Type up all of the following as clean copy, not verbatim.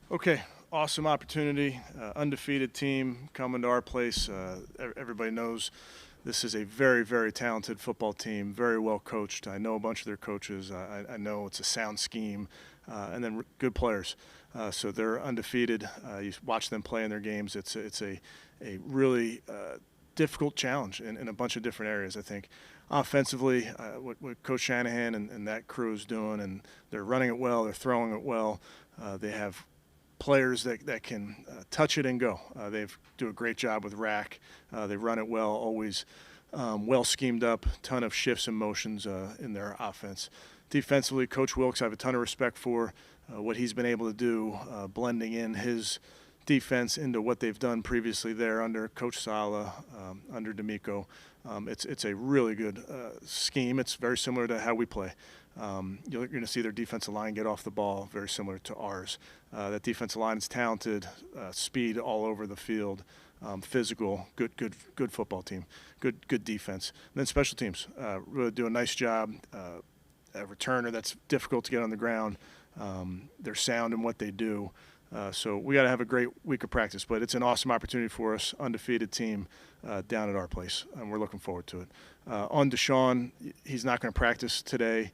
Okay, awesome opportunity. Undefeated team coming to our place. Everybody knows this is a very, very talented football team, very well coached. I know a bunch of their coaches. I know it's a sound scheme, and then good players. So they're undefeated. You watch them play in their games. It's a really difficult challenge in a bunch of different areas, I think. Offensively, what Coach Shanahan and that crew is doing, and they're running it well, they're throwing it well. They have players that can touch it and go. They do a great job with rack. They run it well, always well schemed up, ton of shifts and motions in their offense. Defensively, Coach Wilkes, I have a ton of respect for what he's been able to do, blending in his defense into what they've done previously there under Coach Sala, under D'Amico. It's a really good scheme. It's very similar to how we play. You're going to see their defensive line get off the ball, very similar to ours. That defensive line is talented, speed all over the field, physical, good football team, good defense. And then special teams really do a nice job. A returner that's difficult to get on the ground. They're sound in what they do. So we got to have a great week of practice, but it's an awesome opportunity for us, undefeated team down at our place, and we're looking forward to it. On Deshaun, he's not going to practice today.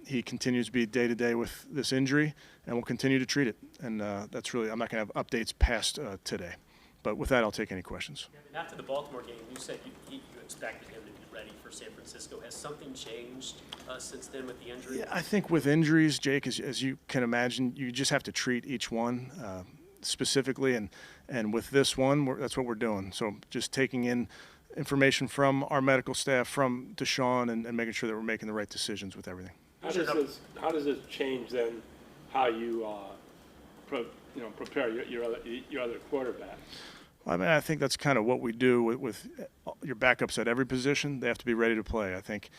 He continues to be day-to-day with this injury, and we'll continue to treat it. And that's really – I'm not going to have updates past today. But with that, I'll take any questions. Yeah, after the Baltimore game, you said you expected him to be ready for San Francisco. Has something changed since then with the injury? Yeah, I think with injuries, Jake, as you can imagine, you just have to treat each one specifically. And with this one, that's what we're doing. So just taking in information from our medical staff, from Deshaun, and making sure that we're making the right decisions with everything. How does this change then how you prepare your other quarterback? Well, I mean, I think that's kind of what we do with your backups at every position. They have to be ready to play. I think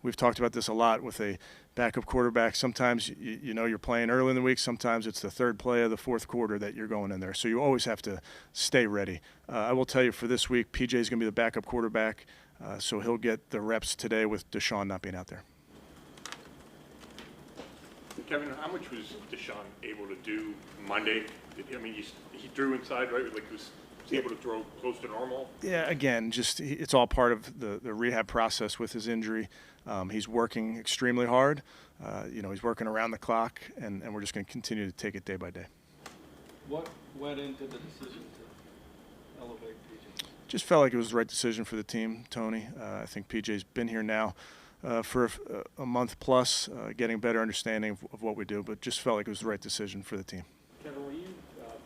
we've talked about this a lot with a backup quarterback. Sometimes you're playing early in the week. Sometimes it's the third play of the fourth quarter that you're going in there. So you always have to stay ready. I will tell you for this week, PJ is going to be the backup quarterback, so he'll get the reps today with Deshaun not being out there. Kevin, how much was Deshaun able to do Monday? I mean, he threw inside, right? Like, was able to throw close to normal? Yeah, again, it's all part of the rehab process with his injury. He's working extremely hard. He's working around the clock, and we're just going to continue to take it day by day. What went into the decision to elevate PJ? Just felt like it was the right decision for the team, Tony. I think PJ's been here now for a month plus, getting a better understanding of what we do, but just felt like it was the right decision for the team. Kevin, will you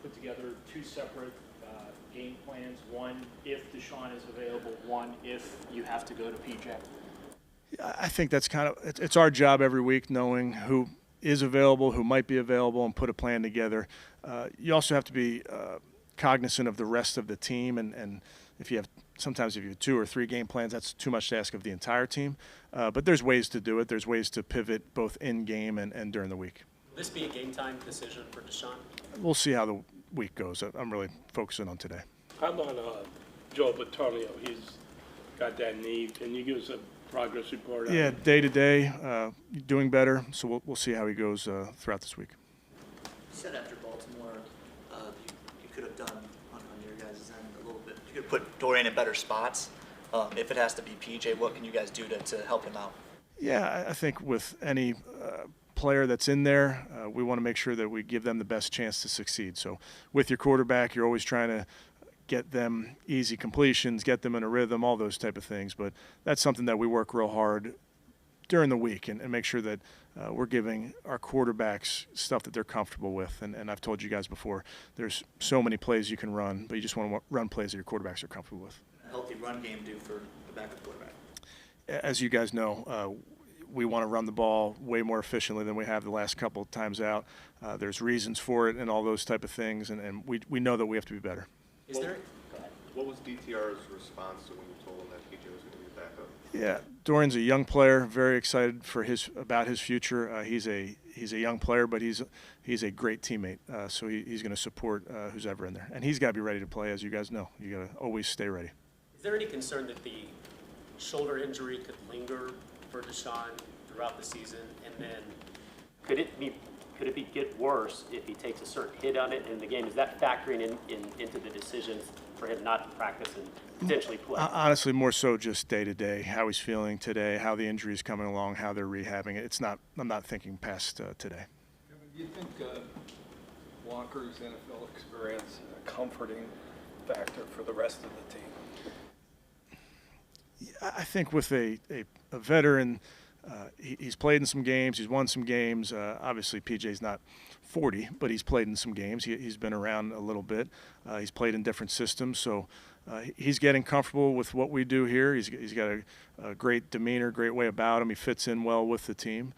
put together two separate game plans, one if Deshaun is available, one if you have to go to PJ? I think that's it's our job every week knowing who is available, who might be available, and put a plan together. You also have to be cognizant of the rest of the team, and sometimes if you have 2 or 3 game plans, that's too much to ask of the entire team. But there's ways to do it. There's ways to pivot both in game and during the week. Will this be a game time decision for Deshaun? We'll see how the week goes. I'm really focusing on today. How about Joe Batonio? He's got that knee. Can you give us a progress report? Yeah, day to day, doing better. So we'll see how he goes throughout this week. You said after Baltimore, you could have done on your guys' end a little bit. You could put Dorian in better spots. If it has to be PJ, what can you guys do to help him out? Yeah, I think with any player that's in there, we want to make sure that we give them the best chance to succeed. So with your quarterback, you're always trying to get them easy completions, get them in a rhythm, all those type of things. But that's something that we work real hard during the week and make sure that we're giving our quarterbacks stuff that they're comfortable with. And I've told you guys before, there's so many plays you can run, but you just want to run plays that your quarterbacks are comfortable with. A healthy run game do for the backup quarterback? As you guys know, we want to run the ball way more efficiently than we have the last couple of times out. There's reasons for it and all those type of things, and we know that we have to be better. Is there? What was DTR's response to when you told him that PJ was going to be the backup? Yeah, Dorian's a young player, very excited for about his future. He's a young player, but he's a great teammate. So he's going to support who's ever in there, and he's got to be ready to play. As you guys know, you got to always stay ready. Is there any concern that the shoulder injury could linger for Deshaun throughout the season, and then could it be could it get worse if he takes a certain hit on it in the game? Is that factoring into the decisions for him not to practice and potentially play? Honestly, more so just day to day, how he's feeling today, how the injury is coming along, how they're rehabbing it. I'm not thinking past today. Kevin, do you think Walker's NFL experience a comforting factor for the rest of the team? I think with a veteran, he's played in some games, he's won some games. Obviously, PJ's not 40, but he's played in some games. He's been around a little bit. He's played in different systems, so he's getting comfortable with what we do here. He's got a great demeanor, great way about him. He fits in well with the team.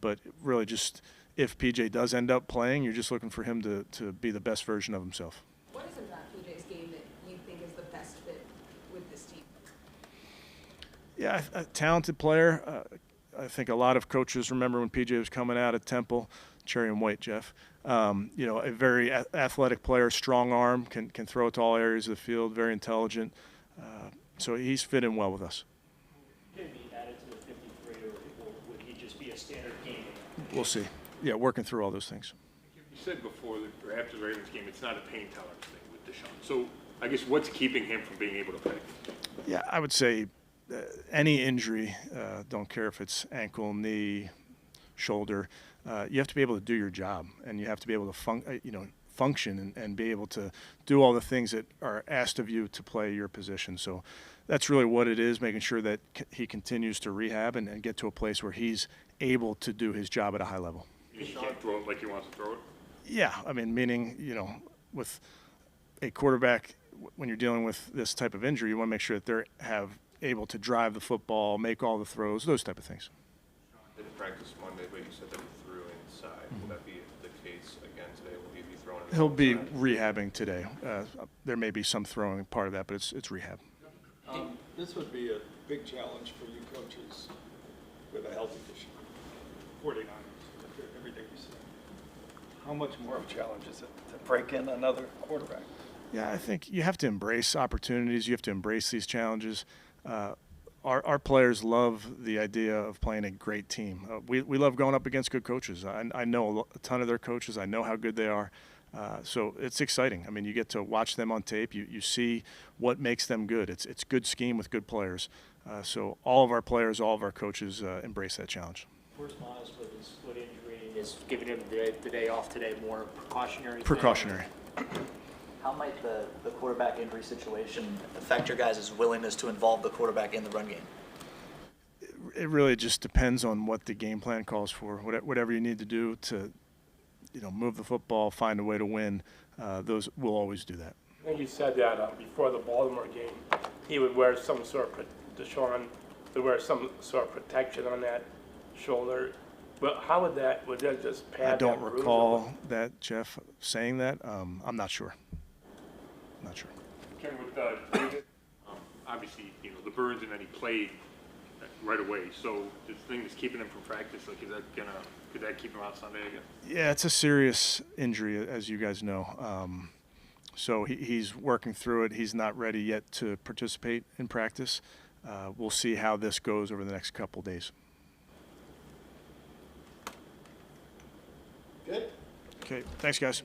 But really, just if PJ does end up playing, you're just looking for him to be the best version of himself. What is it about PJ's game that you think is the best fit with this team? Yeah, a talented player. I think a lot of coaches remember when PJ was coming out at Temple, cherry and white, Jeff. A very athletic player, strong arm, can throw it to all areas of the field, very intelligent. So he's fit in well with us. Could he be added to the 53, or would he just be a standard game? We'll see. Yeah, working through all those things. You said before, or after the Ravens game, it's not a pain tolerance thing with Deshaun. So I guess what's keeping him from being able to play? Yeah, I would say any injury, don't care if it's ankle, knee, shoulder, you have to be able to do your job, and you have to be able to function and be able to do all the things that are asked of you to play your position. So that's really what it is, making sure that he continues to rehab and get to a place where he's able to do his job at a high level. He can't throw it like he wants to throw it? Yeah, I mean, meaning, with a quarterback, when you're dealing with this type of injury, you want to make sure that they're able to drive the football, make all the throws, those type of things. Didn't practice Monday, but you said that he threw inside. Will that be the case again today? Will he be throwing it He'll be outside? rehabbing today. There may be some throwing part of that, but it's rehab. This would be a big challenge for you coaches with a healthy Deshaun. 49ers, after everything you said. How much more of a challenge is it to break in another quarterback? Yeah, I think you have to embrace opportunities. You have to embrace these challenges. Our players love the idea of playing a great team. We love going up against good coaches. I know a ton of their coaches. I know how good they are. So it's exciting. I mean, you get to watch them on tape. You see what makes them good. It's good scheme with good players. So all of our players, all of our coaches embrace that challenge. Where's Miles with his foot injury? Is giving him the day off today more precautionary? Precautionary. How might the quarterback injury situation affect your guys' willingness to involve the quarterback in the run game? It really just depends on what the game plan calls for. Whatever you need to do to, move the football, find a way to win, we'll always do that. I think you said that before the Baltimore game, he would wear some sort of, Deshaun would wear some sort of protection on that shoulder. But how would that just pad I don't that bruise recall that, Jeff, saying that. I'm not sure. Not sure. Ken, with David, obviously, the burns, and then he played right away. So the thing that's keeping him from practice, could that keep him out Sunday again? Yeah, it's a serious injury, as you guys know. So he's working through it. He's not ready yet to participate in practice. We'll see how this goes over the next couple days. Good. Okay, thanks, guys.